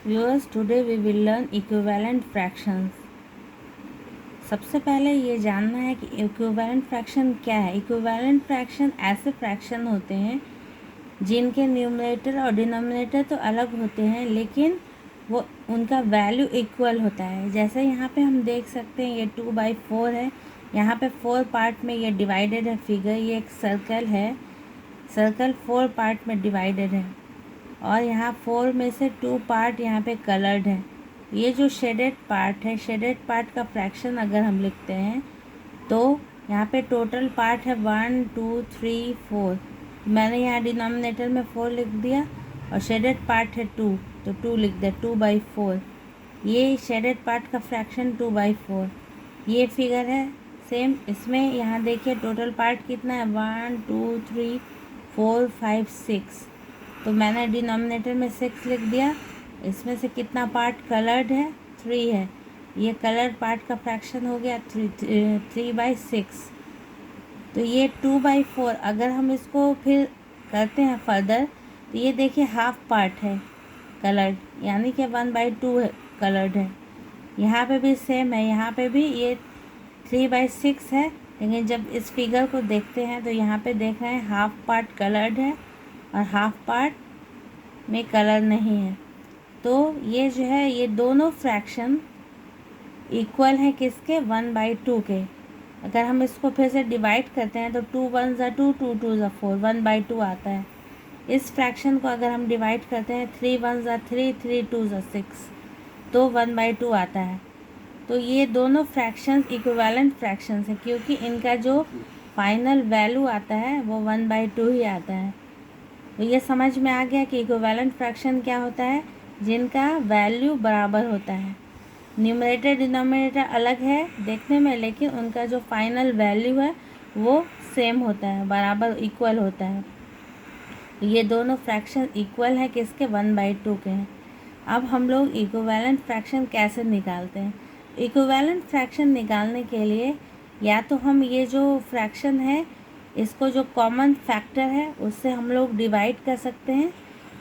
Viewers, today we will learn equivalent fractions. सबसे पहले ये जानना है कि इक्विवेलेंट फ्रैक्शन क्या है। इक्विवेलेंट फ्रैक्शन ऐसे फ्रैक्शन होते हैं जिनके न्यूमरेटर और डिनोमिनेटर तो अलग होते हैं, लेकिन वो उनका वैल्यू इक्वल होता है। जैसे यहाँ पे हम देख सकते हैं, ये 2/4 है। यहाँ पे 4 पार्ट में ये डिवाइडेड है फिगर। ये एक सर्कल है, सर्कल 4 पार्ट में डिवाइडेड है और यहाँ 4 में से 2 पार्ट यहाँ पे कलर्ड है। ये जो शेडेड पार्ट है, शेडेड पार्ट का फ्रैक्शन अगर हम लिखते हैं तो यहाँ पे टोटल पार्ट है 1 2 3 4। मैंने यहाँ डिनोमिनेटर में 4 लिख दिया और शेडेड पार्ट है 2, तो 2 लिख दिया, 2/4। ये शेडेड पार्ट का फ्रैक्शन 2/4। ये फिगर है सेम। इसमें यहाँ देखिए टोटल पार्ट कितना है, 1 2 3 4 5 6। तो मैंने डिनोमिनेटर में 6 लिख दिया। इसमें से कितना पार्ट कलर्ड है, 3 है। ये कलर्ड पार्ट का फ्रैक्शन हो गया 3/6। तो ये 2/4। अगर हम इसको फिर करते हैं फर्दर, तो ये देखिए हाफ पार्ट है कलर्ड, यानी कि 1/2 है कलर्ड है। यहाँ पे भी सेम है, यहाँ पे भी ये 3/6 है। लेकिन जब इस फिगर को देखते हैं तो यहाँ पे देख रहे हैं हाफ पार्ट कलर्ड है और हाफ पार्ट में कलर नहीं है। तो ये जो है, ये दोनों फ्रैक्शन इक्वल है किसके, 1/2 के। अगर हम इसको फिर से डिवाइड करते हैं तो 2 1 ज़ा 2, 2 2 ज़ा 4, 1/2 आता है। इस फ्रैक्शन को अगर हम डिवाइड करते हैं 3 1 ज़ा 3, 3 2 ज़ा 6, तो 1/2 आता है। तो ये दोनों फ्रैक्शंस इक्विवेलेंट फ्रैक्शंस हैं, क्योंकि इनका जो फाइनल वैल्यू आता है वो 1/2 ही आता है। तो ये समझ में आ गया कि इक्विवेलेंट फ्रैक्शन क्या होता है, जिनका वैल्यू बराबर होता है। न्यूमरेटर डिनोमिनेटर अलग है देखने में, लेकिन उनका जो फाइनल वैल्यू है वो सेम होता है, बराबर इक्वल होता है। ये दोनों फ्रैक्शन इक्वल है किसके, 1/2 के हैं। अब हम लोग इक्विवेलेंट फ्रैक्शन कैसे निकालते हैं। इक्विवेलेंट फ्रैक्शन निकालने के लिए या तो हम ये जो फ्रैक्शन है इसको जो कॉमन फैक्टर है उससे हम लोग डिवाइड कर सकते हैं,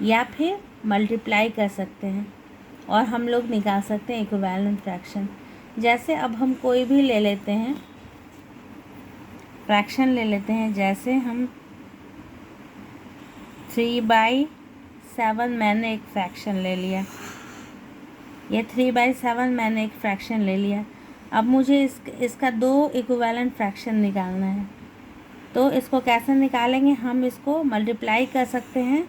या फिर मल्टीप्लाई कर सकते हैं और हम लोग निकाल सकते हैं इक्विवेलेंट फ्रैक्शन। जैसे अब हम कोई भी ले लेते हैं, फ्रैक्शन ले लेते हैं। जैसे हम 3/7 मैंने एक फ्रैक्शन ले लिया, ये 3/7 मैंने एक फ्रैक्शन ले लिया। अब मुझे इसका 2 इक्विवेलेंट फ्रैक्शन निकालना है। तो इसको कैसे निकालेंगे, हम इसको मल्टीप्लाई कर सकते हैं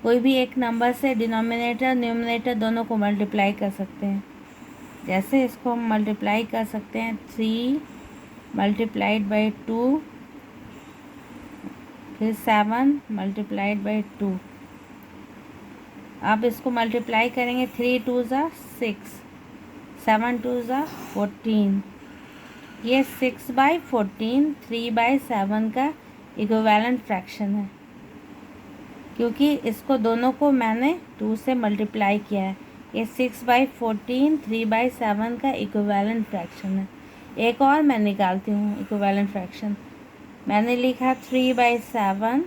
कोई भी एक नंबर से। डिनोमिनेटर न्यूमरेटर दोनों को मल्टीप्लाई कर सकते हैं। जैसे इसको हम मल्टीप्लाई कर सकते हैं 3 × 2, फिर 7 × 2। अब इसको मल्टीप्लाई करेंगे, 3 2 ज़ा 6, 7 2 ज़ा 14। ये 6/14 3/7 का इक्विवेलेंट फ्रैक्शन है, क्योंकि इसको दोनों को मैंने 2 से मल्टीप्लाई किया है। ये 6/14 3/7 का इक्विवेलेंट फ्रैक्शन है। एक और मैं निकालती हूँ इक्विवेलेंट फ्रैक्शन। मैंने लिखा 3/7,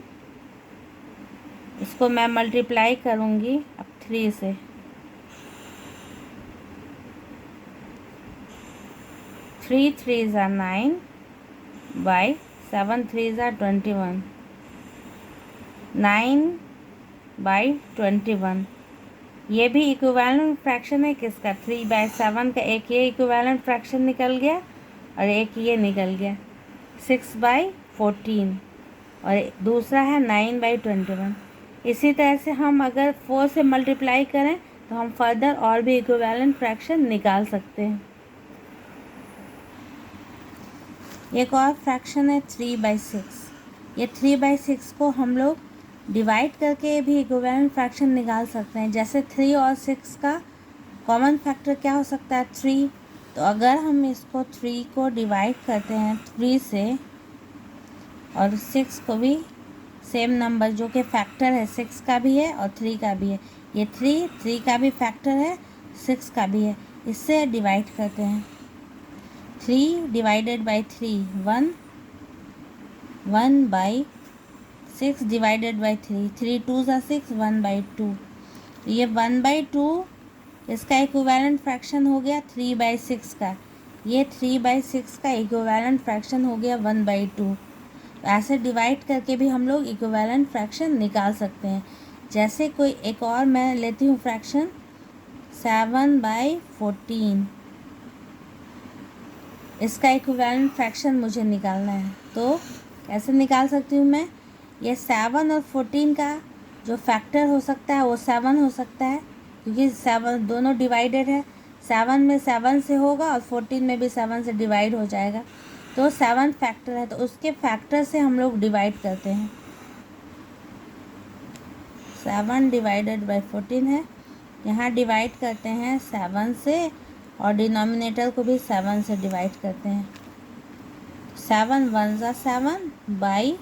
इसको मैं मल्टीप्लाई करूँगी अब 3 से। 3 3 ज़ा 9 बाई 7 3 ज़ा 21, 9/21। ये भी इक्विवेलेंट फ्रैक्शन है किसका, 3/7 का। एक ये इक्विवेलेंट फ्रैक्शन निकल गया और एक ये निकल गया 6/14, और दूसरा है 9/21। इसी तरह से हम अगर 4 से मल्टीप्लाई करें तो हम फर्दर और भी इक्विवेलेंट फ्रैक्शन निकाल सकते हैं। एक और फ्रैक्शन है 3/6। ये 3/6 को हम लोग डिवाइड करके भी इक्विवेलेंट फ्रैक्शन निकाल सकते हैं। जैसे 3 और 6 का कॉमन फैक्टर क्या हो सकता है, 3। तो अगर हम इसको 3 को डिवाइड करते हैं 3 से, और 6 को भी सेम नंबर जो कि फैक्टर है, 6 का भी है और 3 का भी है। ये 3 का भी फैक्टर है, 6 का भी है। इससे डिवाइड करते हैं, 3 ÷ 3 1, 1/6 ÷ 3, 3 2 ज़ा 6, 1/2। ये 1/2 इसका इक्विवेलेंट फ्रैक्शन हो गया 3/6 का। ये 3/6 का इक्विवेलेंट फ्रैक्शन हो गया 1/2। ऐसे डिवाइड करके भी हम लोग इक्विवेलेंट फ्रैक्शन निकाल सकते हैं। जैसे कोई एक और मैं लेती हूँ फ्रैक्शन 7/14। इसका इक्विवेलेंट फ्रैक्शन मुझे निकालना है, तो कैसे निकाल सकती हूँ मैं? ये 7 और 14 का जो फैक्टर हो सकता है वो 7 हो सकता है, क्योंकि 7 दोनों डिवाइडेड है। 7 में 7 से होगा और 14 में भी 7 से डिवाइड हो जाएगा। तो 7 फैक्टर है, तो उसके फैक्टर से हम लोग डिवाइड करते हैं। 7 डिवाइडेड बाई 14 है, यहाँ डिवाइड करते हैं 7 से, और डिनोमिनेटर को भी 7 से डिवाइड करते हैं। 7 1 ज़ा 7 बाई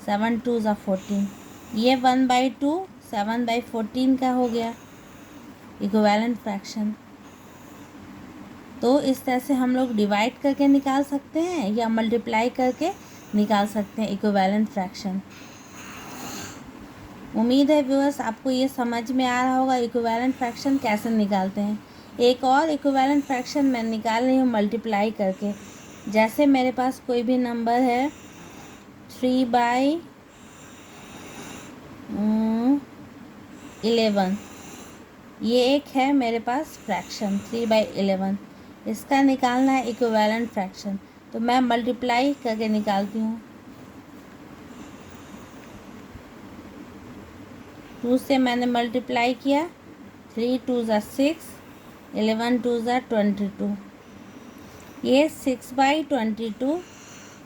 7 2 ज़ा 14। ये 1/2 7/14 का हो गया इक्विवेलेंट फ्रैक्शन। तो इस तरह से हम लोग डिवाइड करके निकाल सकते हैं या मल्टीप्लाई करके निकाल सकते हैं इक्विवेलेंट फ्रैक्शन। उम्मीद है व्यूअर्स आपको ये समझ में आ रहा होगा इक्विवेलेंट फ्रैक्शन कैसे निकालते हैं। एक और इक्विवेलेंट फ्रैक्शन मैं निकाल रही हूँ मल्टीप्लाई करके। जैसे मेरे पास कोई भी नंबर है 3/11, ये एक है मेरे पास फ्रैक्शन 3/11। इसका निकालना है इक्विवेलेंट फ्रैक्शन, तो मैं मल्टीप्लाई करके निकालती हूँ। 2 से मैंने मल्टीप्लाई किया, 3 2 ज़ा 6, 11 2 ज़ा 22। ये 6/22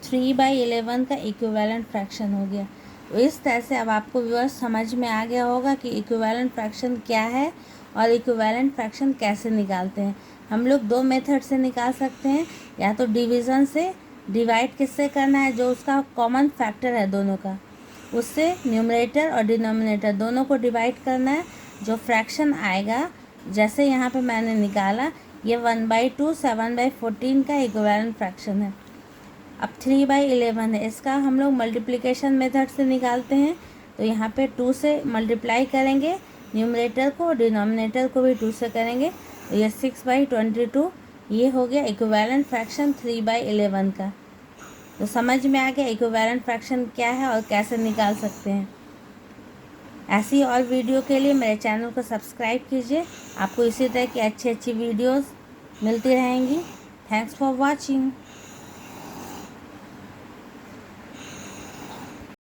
3/11 का इक्विवेलेंट फ्रैक्शन हो गया। तो इस तरह से अब आपको व्यूअर्स समझ में आ गया होगा कि इक्विवेलेंट फ्रैक्शन क्या है और इक्विवेलेंट फ्रैक्शन कैसे निकालते हैं। हम लोग दो मेथड से निकाल सकते हैं, या तो डिवीज़न से, डिवाइड किससे करना है, जो उसका कॉमन फैक्टर है दोनों का, उससे न्यूमरेटर और डिनोमिनेटर दोनों को डिवाइड करना है। जो फ्रैक्शन आएगा, जैसे यहाँ पे मैंने निकाला, ये 1/2 7/14 का इक्विवेलेंट फ्रैक्शन है। अब 3/11 है, इसका हम लोग मल्टीप्लिकेशन मेथड से निकालते हैं। तो यहाँ पे 2 से मल्टीप्लाई करेंगे, न्यूमरेटर को, डिनोमिनेटर को भी 2 से करेंगे, तो ये 6/22, ये हो गया इक्विवेलेंट फ्रैक्शन 3/11 का। तो समझ में आ गया इक्विवेलेंट फ्रैक्शन क्या है और कैसे निकाल सकते हैं। ऐसी और वीडियो के लिए मेरे चैनल को सब्सक्राइब कीजिए। आपको इसी तरह की अच्छी अच्छी वीडियोस मिलती रहेंगी। Thanks for watching.